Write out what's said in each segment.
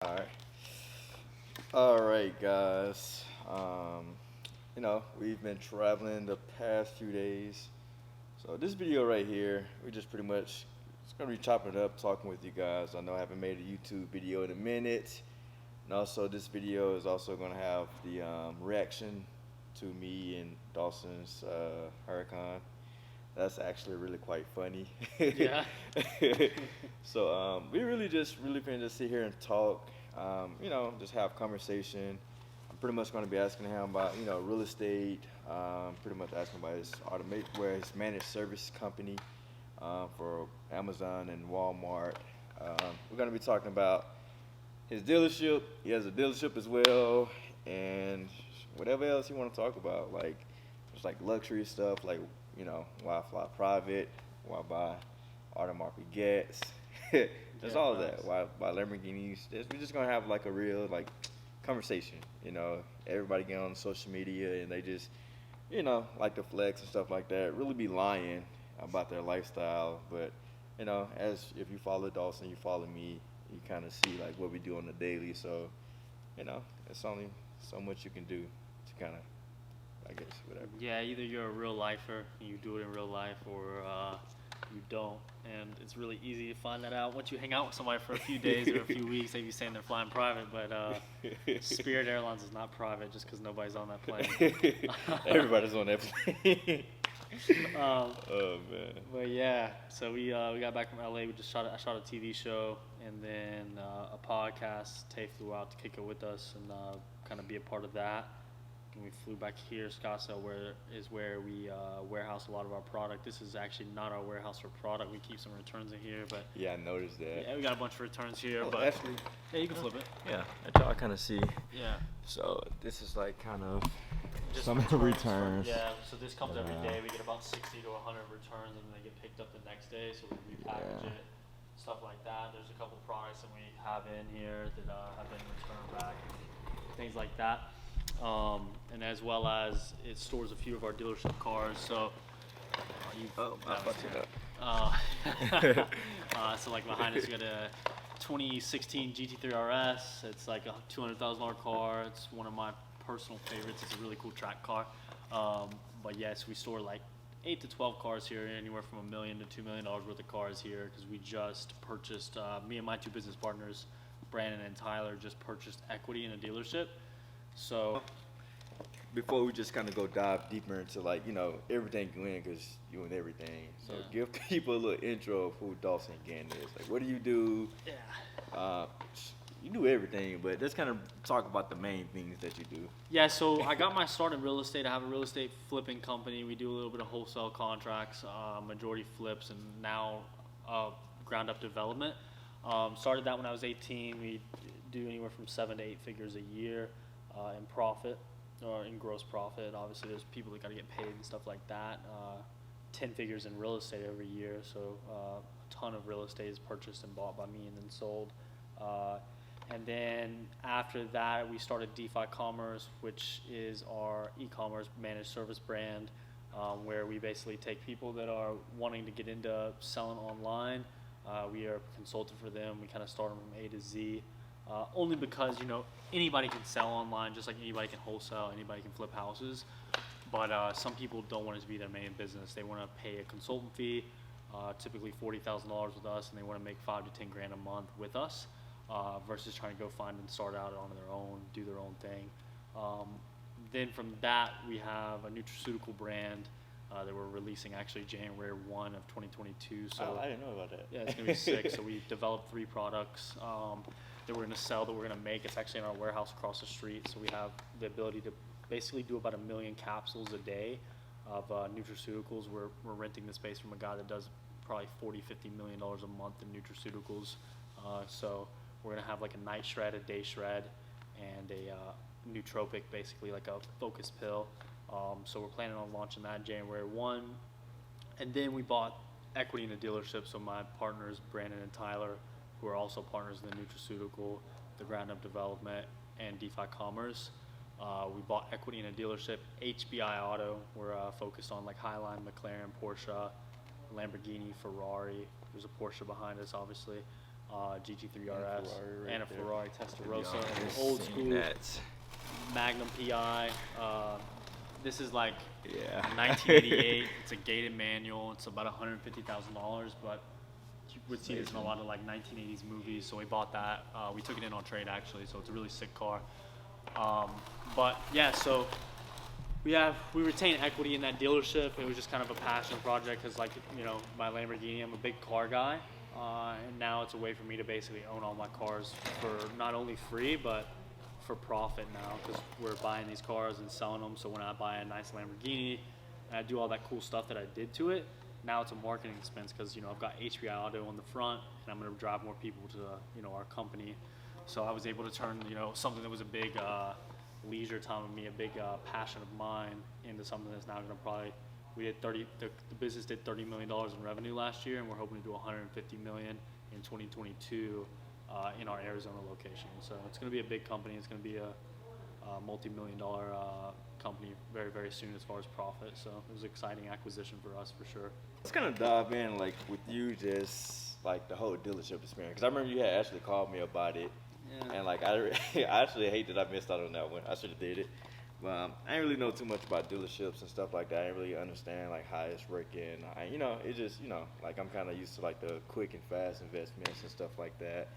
All right. All right, guys. We've been traveling the past few days. So this video right here, we just pretty much it's gonna be chopping it up, talking with you guys. I know I haven't made a YouTube video in a minute, and also this video is also gonna have the reaction to me and Dawson's Huracan. That's actually really quite funny. Yeah. So we really finna just sit here and talk. Just have conversation. I'm pretty much gonna be asking him about real estate. Pretty much asking about his managed service company for Amazon and Walmart. We're gonna be talking about his dealership. He has a dealership as well, and whatever else you want to talk about, like just like luxury stuff, like why I fly private, why I buy Audemars Piguets, just Yeah, all of nice. that. Why Lamborghinis? We're just gonna have like a real like conversation. Everybody get on social media and they just like to flex and stuff like that. Really be lying about their lifestyle, but as if you follow Dawson, you follow me, you kind of see like what we do on the daily. So it's only so much you can do to kind of, I guess, whatever. Yeah, either you're a real lifer, you do it in real life, or you don't. And it's really easy to find that out once you hang out with somebody for a few days or a few weeks. They be saying they're flying private, but Spirit Airlines is not private just because nobody's on that plane. Everybody's on that plane. Oh man. But yeah, so we got back from LA. I shot a TV show and then a podcast. Tay flew out to kick it with us and kind of be a part of that. And we flew back here, Scottsdale, where we warehouse a lot of our product. This is actually not our warehouse for product. We keep some returns in here, but Yeah, I noticed that. yeah, we got a bunch of returns here. Oh, but actually, yeah, you can flip it. yeah, that's all I kind of see. Yeah. So this is like kind of Just some of the returns. Yeah, so this comes every Uh, day. We get about 60 to 100 returns, and then they get picked up the next day. So we repackage Yeah. it, stuff like that. There's a couple products that we have in here that have been returned back, things like that. And as well as it stores a few of our dealership cars. So I fucked it up. so like behind us, we got a 2016 GT3 RS. It's like a $200,000 car. It's one of my personal favorites. It's a really cool track car. But yes, we store like 8 to 12 cars here, anywhere from $1 million to $2 million worth of cars here, because we just purchased. Me and my two business partners, Brandon and Tyler, just purchased equity in a dealership. So Before we just kind of go dive deeper into like everything you in, because you in everything. So Yeah. give people a little intro of who Dawson Gann is. Like, what do you do? yeah. You do everything, but let's kind of talk about the main things that you do. Yeah, so I got my start in real estate. I have a real estate flipping company. We do a little bit of wholesale contracts, majority flips, and now ground up development. Started that when I was 18. We do anywhere from 7 to 8 figures a year in profit or in gross profit. Obviously, there's people that got to get paid and stuff like that. 10 figures in real estate every year. So a ton of real estate is purchased and bought by me and then sold. And then after that, we started ECommerce, which is our e-commerce managed service brand, where we basically take people that are wanting to get into selling online. We are a consultant for them. We kind of start them from A to Z, only because anybody can sell online, just like anybody can wholesale, anybody can flip houses. But some people don't want it to be their main business. They want to pay a consultant fee, typically $40,000 with us, and they want to make 5 to 10 grand a month with us. Versus trying to go find and start out on their own, do their own thing. Then from that, we have a nutraceutical brand that we're releasing actually January 1 of 2022. So I didn't know about that. yeah, it's gonna be sick. So we developed 3 products that we're gonna sell, that we're gonna make. It's actually in our warehouse across the street. So we have the ability to basically do about 1 million capsules a day of nutraceuticals. We're renting the space from a guy that does probably $40-50 million a month in nutraceuticals. So we're gonna have like a night shred, a day shred, and a nootropic, basically like a focus pill. So we're planning on launching that January 1. And then we bought equity in a dealership. So my partners, Brandon and Tyler, who are also partners in the nutraceutical, the ground up development, and ECommerce, we bought equity in a dealership, HBI Auto. We're focused on like Highline, McLaren, Porsche, Lamborghini, Ferrari. There's a Porsche behind us, obviously. GT3 And RS, Ferrari right and a there. Ferrari Testarossa, Just old seen school that. Magnum PI. This is like Yeah. 1988. It's a gated manual. It's about $150,000, but you would see this in a lot of like 1980s movies. So we bought that. We took it in on trade actually, so it's a really sick car. But yeah, so we retain equity in that dealership. It was just kind of a passion project because, like, you know, my Lamborghini, I'm a big car guy, and now it's a way for me to basically own all my cars for not only free but for profit now, because we're buying these cars and selling them. So when I buy a nice Lamborghini and I do all that cool stuff that I did to it, now it's a marketing expense because, you know, I've got HPI Auto on the front and I'm going to drive more people to, you know, our company. So I was able to turn, you know, something that was a big leisure time of me, a big passion of mine, into something that's now going to probably, the business did $30 million in revenue last year, and we're hoping to do $150 million in 2022 in our Arizona location. So it's going to be a big company. It's going to be a multi-million-dollar company very, very soon as far as profit. So it was an exciting acquisition for us for sure. Let's kind of dive in, like, with you, just like the whole dealership experience. Because I remember you had actually called me about it. Yeah. And like I actually hate that I missed out on that one. I should have did it. But I didn't really know too much about dealerships and stuff like that. I didn't really understand like how it's working. You know, it just, you know, like I'm kind of used to like the quick and fast investments and stuff like that.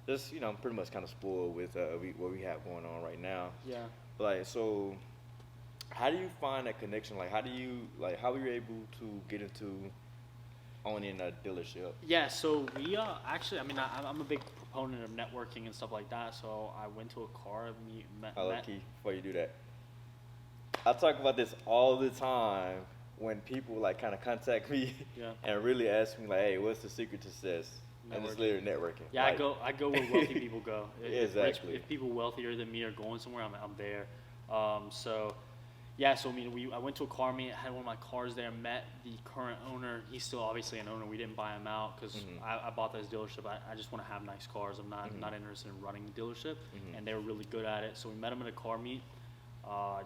Just, you know, I'm pretty much kind of spoiled with what we have going on right now. Yeah. But, like, so how do you find that connection? Like, how were you able to get into owning a dealership? Yeah, so we actually, I mean, I'm a big proponent of networking and stuff like that. So I went to a car meet, met. Key, before you do that, I talk about this all the time when people like kind of contact me Yeah. and really ask me like, hey, what's the secret to success? And it's literally networking. Yeah, like, I go where wealthy people go. Exactly. If people wealthier than me are going somewhere, I'm there. So yeah, so I mean, I went to a car meet, had one of my cars there, met the current owner. He's still obviously an owner. We didn't buy him out because I bought this dealership. I just want to have nice cars. I'm not interested in running the dealership, and they were really good at it. So we met him at a car meet,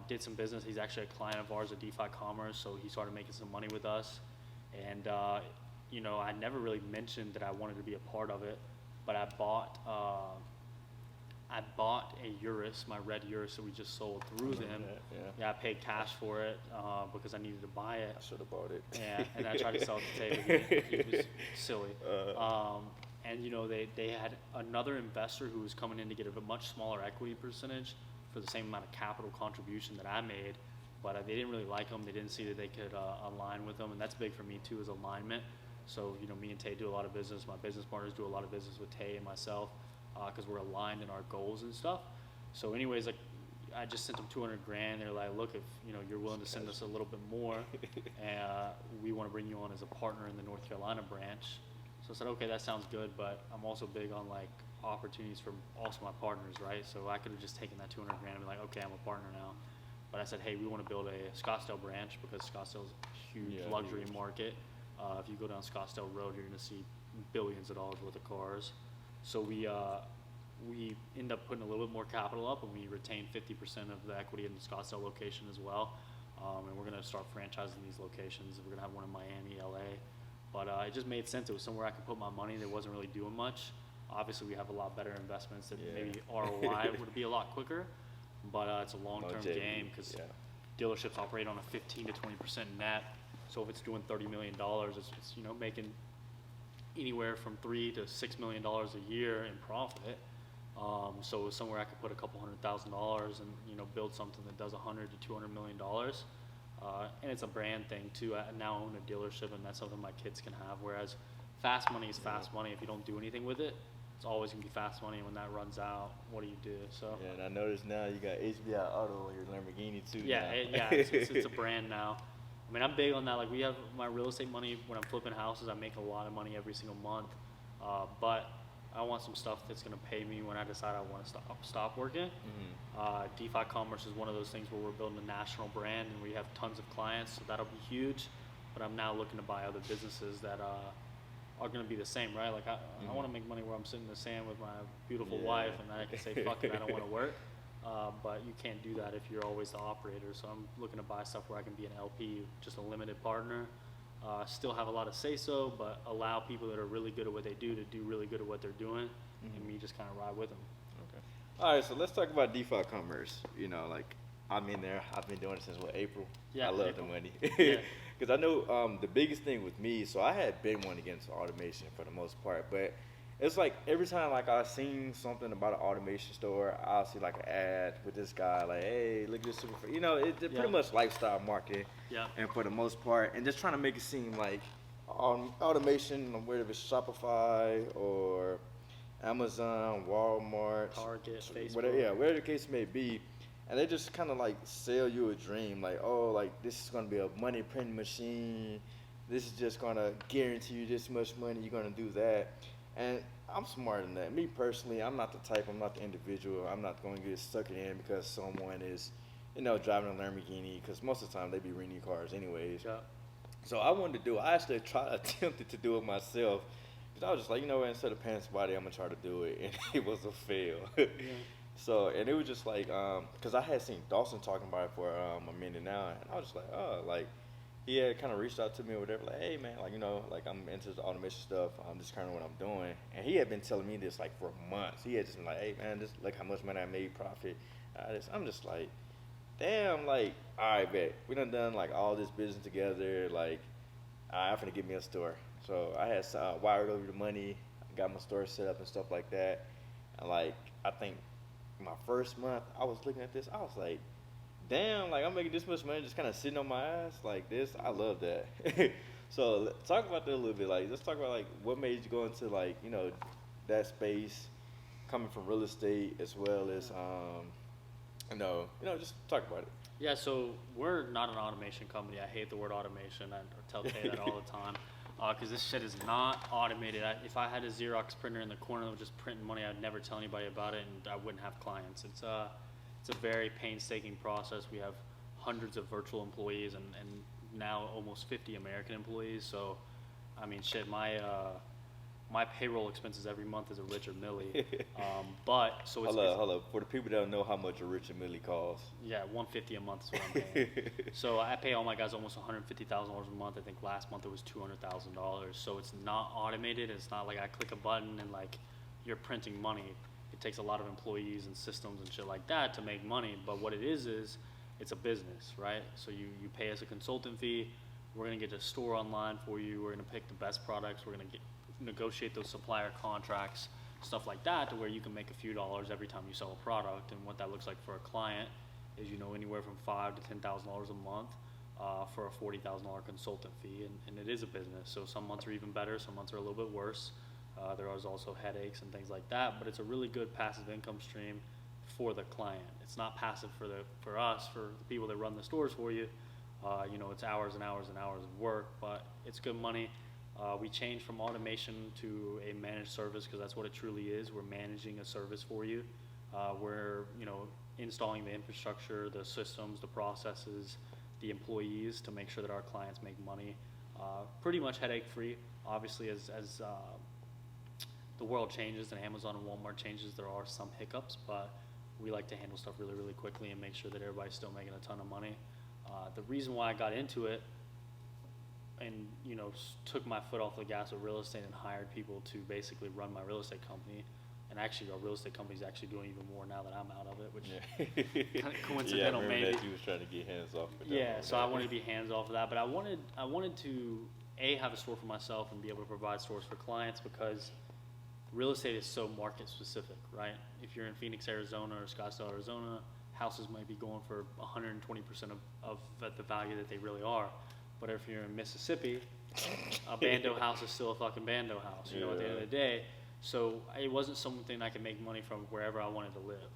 did some business. He's actually a client of ours at ECommerce, so he started making some money with us. And you know, I never really mentioned that I wanted to be a part of it, but I bought a Urus, my red Urus that we just sold through them. Yeah, I paid cash for it because I needed to buy it. I should have bought it. Yeah, and I tried to sell it to Tay, but he was silly. And you know, they had another investor who was coming in to get a much smaller equity percentage for the same amount of capital contribution that I made, but they didn't really like them. They didn't see that they could align with them, and that's big for me too, is alignment. So, you know, me and Tay do a lot of business. My business partners do a lot of business with Tay and myself because we're aligned in our goals and stuff. So anyways, like, I just sent them $200,000. They're like, look, if, you know, you're willing to send us a little bit more, we want to bring you on as a partner in the North Carolina branch. So I said, okay, that sounds good, but I'm also big on like opportunities for also my partners, right? So I could have just taken that $200,000 and be like, okay, I'm a partner now. But I said, hey, we want to build a Scottsdale branch because Scottsdale's a huge luxury market. If you go down Scottsdale Road, you're going to see billions of dollars worth of cars. So we end up putting a little bit more capital up, and we retain 50% of the equity in the Scottsdale location as well. And we're going to start franchising these locations. We're going to have one in Miami, LA. But it just made sense. It was somewhere I could put my money that wasn't really doing much. Obviously, we have a lot better investments that maybe ROI would be a lot quicker. But it's a long-term game because dealerships operate on a 15 to 20% net. So if it's doing $30 million, it's you know, making anywhere from $3 to $6 million a year in profit. So somewhere I could put a couple $100,000 and, you know, build something that does $100 to $200 million. And it's a brand thing too. I now own a dealership, and that's something my kids can have. Whereas fast money is fast money. If you don't do anything with it, it's always gonna be fast money. When that runs out, what do you do? So yeah, and I noticed now you got HBI Auto on your Lamborghini too. Yeah, it's a brand now. I mean, I'm big on that. Like, we have my real estate money when I'm flipping houses. I make a lot of money every single month, but I want some stuff that's going to pay me when I decide I want to stop working. ECommerce is one of those things where we're building a national brand, and we have tons of clients, so that'll be huge. But I'm now looking to buy other businesses that are going to be the same, right? Like, I want to make money where I'm sitting in the sand with my beautiful wife, and I can say, fuck it, I don't want to work. But you can't do that if you're always the operator. So I'm looking to buy stuff where I can be an LP, just a limited partner, still have a lot of say-so, but allow people that are really good at what they do to do really good at what they're doing, and me just kind of ride with them. Okay. All right, so let's talk about DeFi commerce. You know, like I'm in there. I've been doing it since April. Yeah, I love April. the money. Yeah. Because I know the biggest thing with me. So I had been one against automation for the most part, but it's like every time like I seen something about an automation store, I'll see like an ad with this guy like, hey, look at this super. You know, it's pretty much lifestyle marketing. Yeah. And for the most part, and just trying to make it seem like automation, whether it's Shopify or Amazon, Walmart, Target, Facebook. whatever the case may be, and they just kind of like sell you a dream, like, oh, like this is gonna be a money printing machine, this is just gonna guarantee you this much money, you're gonna do that, and I'm smarter than that. Me personally, I'm not the type, I'm not the individual, I'm not going to get stuck in because someone is, driving a Lamborghini, because most of the time they be renting cars anyways. Yeah. So I actually attempted to do it myself. Cause I was just like, instead of paying somebody, I'm gonna try to do it, and it was a fail. Yeah. So, and it was just like, cause I had seen Dawson talking about it for a minute now, and I was just like, oh, like, he had kind of reached out to me or whatever, like, hey man, like, like I'm into the automation stuff, this is kind of what I'm doing, and he had been telling me this like for months. He had just been like, hey man, just like how much money I made profit. I'm just like, damn, like, all right, bet we done like all this business together, like, I'm finna get me a store. So I had wired over the money, got my store set up and stuff like that, and like I think my first month I was looking at this, I was like, damn, like I'm making this much money just kind of sitting on my ass like this. I love that. So talk about that a little bit. Like, let's talk about like what made you go into like that space, coming from real estate as well as just talk about it. Yeah, so we're not an automation company. I hate the word automation. I tell Tay that all the time, because this shit is not automated. If I had a Xerox printer in the corner that was just printing money, I'd never tell anybody about it, and I wouldn't have clients. It's a very painstaking process. We have hundreds of virtual employees and now almost 50 American employees. So, I mean, shit, my payroll expenses every month is a Richard Millie. But so it's hold up. For the people that don't know how much a Richard Millie costs. Yeah, $150 a month is what I'm paying. So I pay all my guys almost $150,000 a month. I think last month it was $200,000. So it's not automated. It's not like I click a button and like you're printing money. It takes a lot of employees and systems and shit like that to make money. But what it is it's a business, right? So you pay us a consultant fee. We're gonna get a store online for you. We're gonna pick the best products. We're gonna negotiate those supplier contracts, stuff like that, to where you can make a few dollars every time you sell a product. And what that looks like for a client is anywhere from $5,000 to $10,000 a month for a $40,000 consultant fee, and it is a business. So some months are even better, some months are a little bit worse. There is also headaches and things like that, but it's a really good passive income stream for the client. It's not passive for us, for the people that run the stores for you. It's hours and hours and hours of work, but it's good money. We changed from automation to a managed service because that's what it truly is. We're managing a service for you. We're installing the infrastructure, the systems, the processes, the employees to make sure that our clients make money. Pretty much headache free. Obviously, as the world changes and Amazon and Walmart changes, there are some hiccups, but we like to handle stuff really, really quickly and make sure that everybody's still making a ton of money. The reason why I got into it and took my foot off the gas with real estate and hired people to basically run my real estate company, and actually our real estate company is actually doing even more now that I'm out of it, which kind of coincidental. Yeah, I maybe. That you was trying to get hands off. Yeah, so I wanted to be hands off of that, but I wanted to have a store for myself and be able to provide stores for clients, because real estate is so market specific, right? If you're in Phoenix, Arizona or Scottsdale, Arizona, houses might be going for 120% of the value that they really are. But if you're in Mississippi, a bando house is still a fucking bando house, at the end of the day. So it wasn't something I could make money from wherever I wanted to live.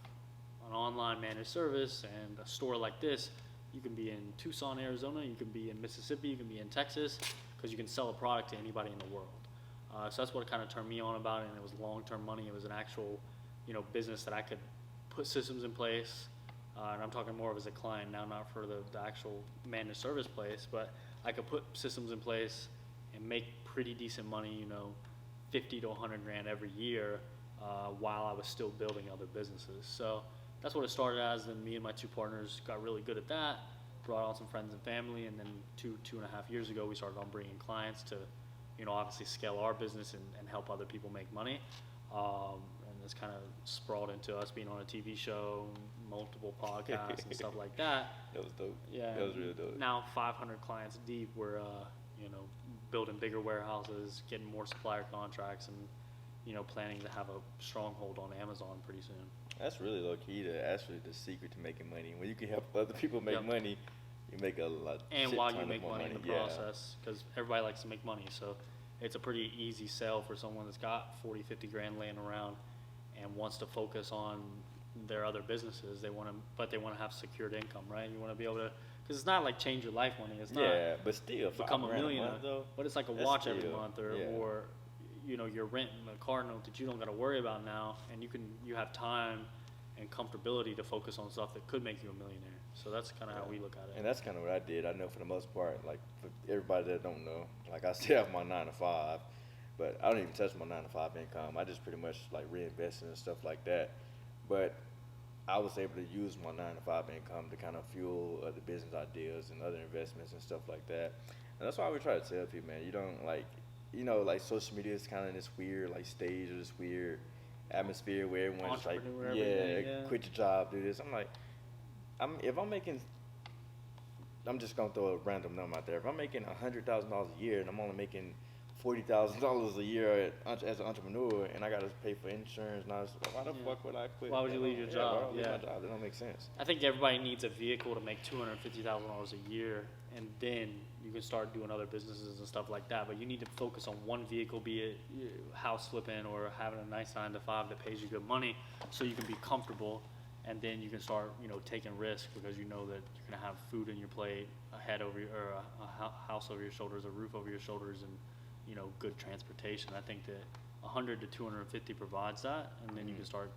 An online managed service and a store like this, you can be in Tucson, Arizona, you can be in Mississippi, you can be in Texas, because you can sell a product to anybody in the world. So that's what kind of turned me on about it, and it was long-term money. It was an actual, business that I could put systems in place, and I'm talking more of as a client now, not for the actual managed service place, but I could put systems in place and make pretty decent money, 50 to 100 grand every year, while I was still building other businesses. So that's what it started as. Then me and my two partners got really good at that, brought on some friends and family, and then 2.5 years ago, we started on bringing clients to, obviously scale our business and help other people make money. And it's kind of sprawled into us being on a TV show, multiple podcasts and stuff like that. That was dope. Yeah. That was really dope. Now 500 clients deep, we're, building bigger warehouses, getting more supplier contracts, and, planning to have a stronghold on Amazon pretty soon. That's really low key. Actually, the secret to making money. When you can help other people make Yep. money, you make a lot. And shit while ton you of make more money in the Yeah. process, because everybody likes to make money, so it's a pretty easy sell for someone that's got 40, 50 grand laying around and wants to focus on their other businesses. They want to have secured income, right? You want to be able to, because it's not like change your life money. It's not Yeah, but still, become a $5 grand millionaire, month, though. but it's like a That's watch every still- month, yeah. or you're renting a car note that you don't got to worry about now, and you have time and comfortability to focus on stuff that could make you a millionaire. So that's kind of how we look at it. And that's kind of what I did. I know for the most part, like for everybody that don't know, like I still have my 9 to 5, but I don't even touch my 9 to 5 income. I just pretty much like reinvest in and stuff like that. But I was able to use my 9 to 5 income to kind of fuel other business ideas and other investments and stuff like that. And that's why we try to tell people, man, you don't like, like social media is kind of this weird like stage or this weird atmosphere where everyone's like, Entrepreneur, yeah, everything, yeah. quit your job, do this. I'm like, if I'm making, I'm just gonna throw a random number out there. If I'm making $100,000 a year and I'm only making $40,000 a year as an entrepreneur, and I gotta pay for insurance, and all this, why the fuck would I quit? Why would you leave your job? Why would I leave Yeah. my job? That don't make sense. I think everybody needs a vehicle to make $250,000 a year, and then you can start doing other businesses and stuff like that. But you need to focus on one vehicle, be it house flipping or having a nice 9 to 5 that pays you good money, so you can be comfortable, and then you can start, taking risks because you know that you're gonna have food in your plate, a head over your, or a house over your shoulders, a roof over your shoulders, and good transportation. I think that 100 to 250 provides that, and then you can start.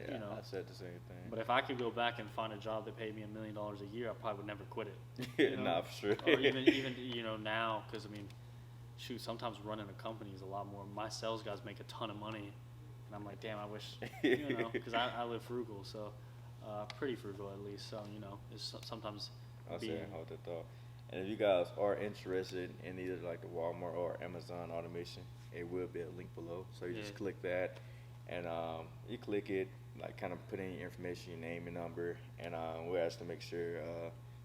Yeah, I said the same thing. But if I could go back and find a job that paid me $1 million a year, I probably would never quit it. Nah, for sure. Or even now, because shoot, sometimes running a company is a lot more. My sales guys make a ton of money, and I'm like, damn, I wish, because I live frugal, so pretty frugal at least. So it's sometimes. I'll say hold that thought. And if you guys are interested in either like the Walmart or Amazon automation, it will be a link below. So you just click that, and you click it, like kind of put in your information, your name and number, and we'll ask to make sure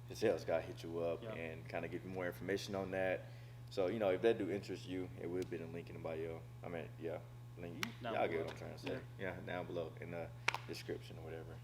the sales guy hit you up and kind of give you more information on that. So if that do interest you, it will be the link in the bio. Link. Down Y'all below. get what I'm trying to say. Yeah, down below in the description or whatever.